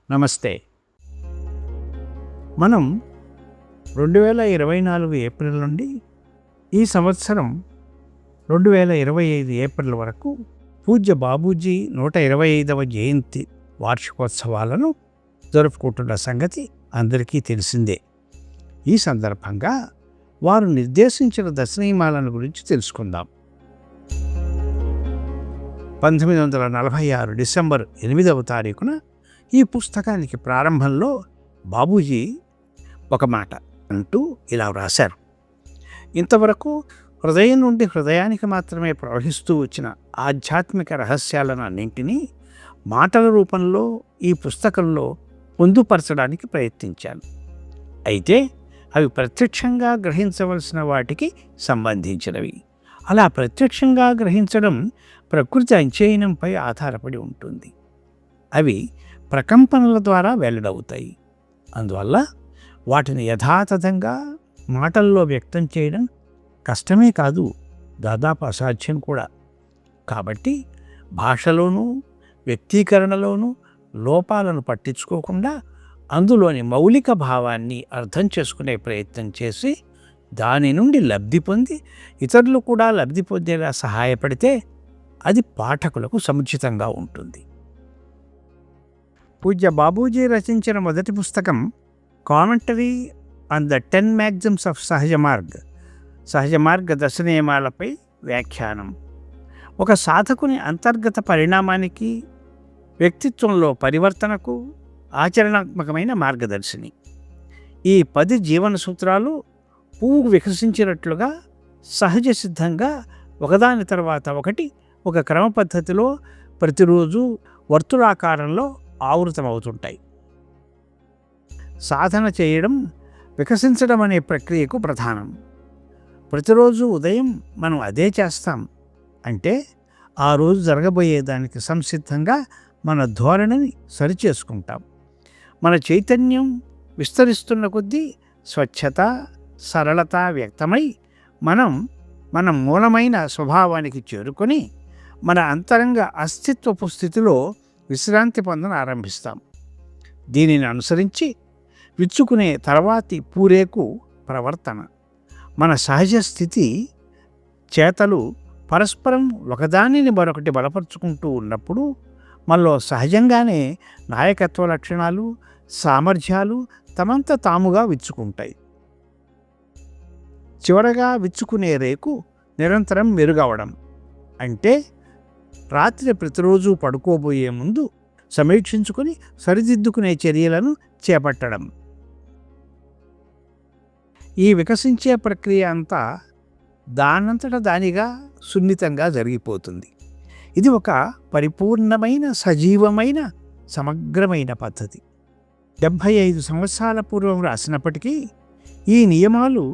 నమస్తే. మనం 2024 ఏప్రిల్ నుండి ఈ సంవత్సరం 2025 ఏప్రిల్ వరకు పూజ్య బాబూజీ 125వ జయంతి వార్షికోత్సవాలను జరుపుకుంటున్న సంగతి అందరికీ తెలిసిందే. ఈ సందర్భంగా వారు నిర్దేశించిన దశనియమాలను గురించి తెలుసుకుందాం. 1946 డిసెంబర్ 8వ తారీఖున ఈ పుస్తకానికి ప్రారంభంలో బాబూజీ ఒక మాట అంటూ ఇలా వ్రాశారు. ఇంతవరకు హృదయం నుండి హృదయానికి మాత్రమే ప్రవహిస్తూ వచ్చిన ఆధ్యాత్మిక రహస్యాలను అన్నింటినీ మాటల రూపంలో ఈ పుస్తకంలో పొందుపరచడానికి ప్రయత్నించాను. అయితే అవి ప్రత్యక్షంగా గ్రహించవలసిన వాటికి సంబంధించినవి. అలా ప్రత్యక్షంగా గ్రహించడం ప్రకృతి అధ్యయనంపై ఆధారపడి ఉంటుంది. అవి ప్రకంపనల ద్వారా వెల్లడవుతాయి. అందువల్ల వాటిని యథాతథంగా మాటల్లో వ్యక్తం చేయడం కష్టమే కాదు, దాదాపు అసాధ్యం కూడా. కాబట్టి భాషలోనూ వ్యక్తీకరణలోనూ లోపాలను పట్టించుకోకుండా అందులోని మౌలిక భావాన్ని అర్థం చేసుకునే ప్రయత్నం చేసి దాని నుండి లబ్ధి పొంది ఇతరులు కూడా లబ్ధి పొందేలా సహాయపడితే అది పాఠకులకు సముచితంగా ఉంటుంది. పూజ్య బాబూజీ రచించిన మొదటి పుస్తకం commentary on the 10 maxims of సహజమార్గ దశనియమాలపై వ్యాఖ్యానం. ఒక సాధకుని అంతర్గత పరిణామానికి, వ్యక్తిత్వంలో పరివర్తనకు ఆచరణాత్మకమైన మార్గదర్శిని. ఈ 10 జీవన సూత్రాలు పువ్వు వికసించినట్లుగా సహజ సిద్ధంగా ఒకదాని తర్వాత ఒకటి ఒక క్రమ పద్ధతిలో ప్రతిరోజు వర్తులాకారంలో ఆవృతమవుతుంటాయి. సాధన చేయడం, వికసించడం అనే ప్రక్రియకు ప్రధానం. ప్రతిరోజు ఉదయం మనం అదే చేస్తాం అంటే ఆ రోజు జరగబోయేదానికి సంసిద్ధంగా మన ధోరణిని సరిచేసుకుంటాం. మన చైతన్యం విస్తరిస్తున్న కొద్దీ స్వచ్ఛత, సరళత వ్యక్తమై మన మూలమైన స్వభావానికి చేరుకొని మన అంతరంగ అస్తిత్వపు స్థితిలో విశ్రాంతి పొందన ఆరంభిస్తాం. దీనిని అనుసరించి విచ్చుకునే తర్వాతి పూరేకు ప్రవర్తన, మన సహజ స్థితి, చేతలు పరస్పరం ఒకదానిని మరొకటి బలపరుచుకుంటూ ఉన్నప్పుడు మనలో సహజంగానే నాయకత్వ లక్షణాలు, సామర్థ్యాలు తమంత తాముగా విచ్చుకుంటాయి. చివరగా విచ్చుకునే రేకు నిరంతరం మెరుగవడం అంటే రాత్రి ప్రతిరోజు పడుకోబోయే ముందు సమీక్షించుకుని సరిదిద్దుకునే చర్యలను చేపట్టడం. ఈ వికసించే ప్రక్రియ అంతా దానంతట దానిగా సున్నితంగా జరిగిపోతుంది. ఇది ఒక పరిపూర్ణమైన, సజీవమైన, సమగ్రమైన పద్ధతి. 75 సంవత్సరాల పూర్వం రాసినప్పటికీ ఈ నియమాలు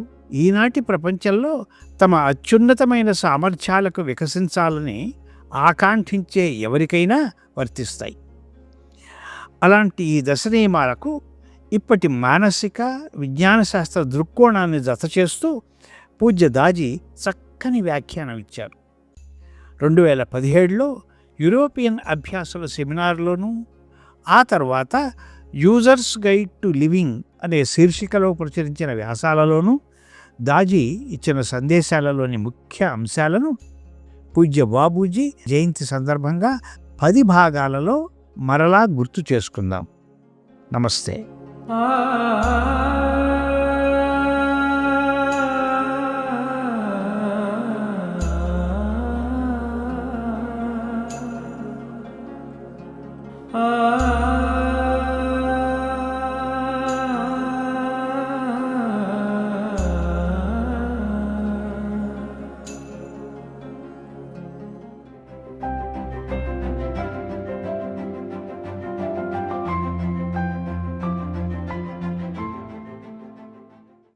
ఈనాటి ప్రపంచంలో తమ అత్యున్నతమైన సామర్థ్యాలకు వికసించాలని ఆకాంక్షించే ఎవరికైనా వర్తిస్తాయి. అలాంటి ఈ దశనియమాలకు ఇప్పటి మానసిక విజ్ఞాన శాస్త్ర దృక్కోణాన్ని జతచేస్తూ పూజ్య దాజీ చక్కని వ్యాఖ్యానం ఇచ్చారు. 2017లో యూరోపియన్ అభ్యాసుల సెమినార్లోనూ, ఆ తర్వాత యూజర్స్ గైడ్ టు లివింగ్ అనే శీర్షికలో ప్రచురించిన వ్యాసాలలోనూ దాజీ ఇచ్చిన సందేశాలలోని ముఖ్య అంశాలను పూజ్య బాబూజీ జయంతి సందర్భంగా 10 భాగాలలో మరలా గుర్తు చేసుకుందాం. నమస్తే.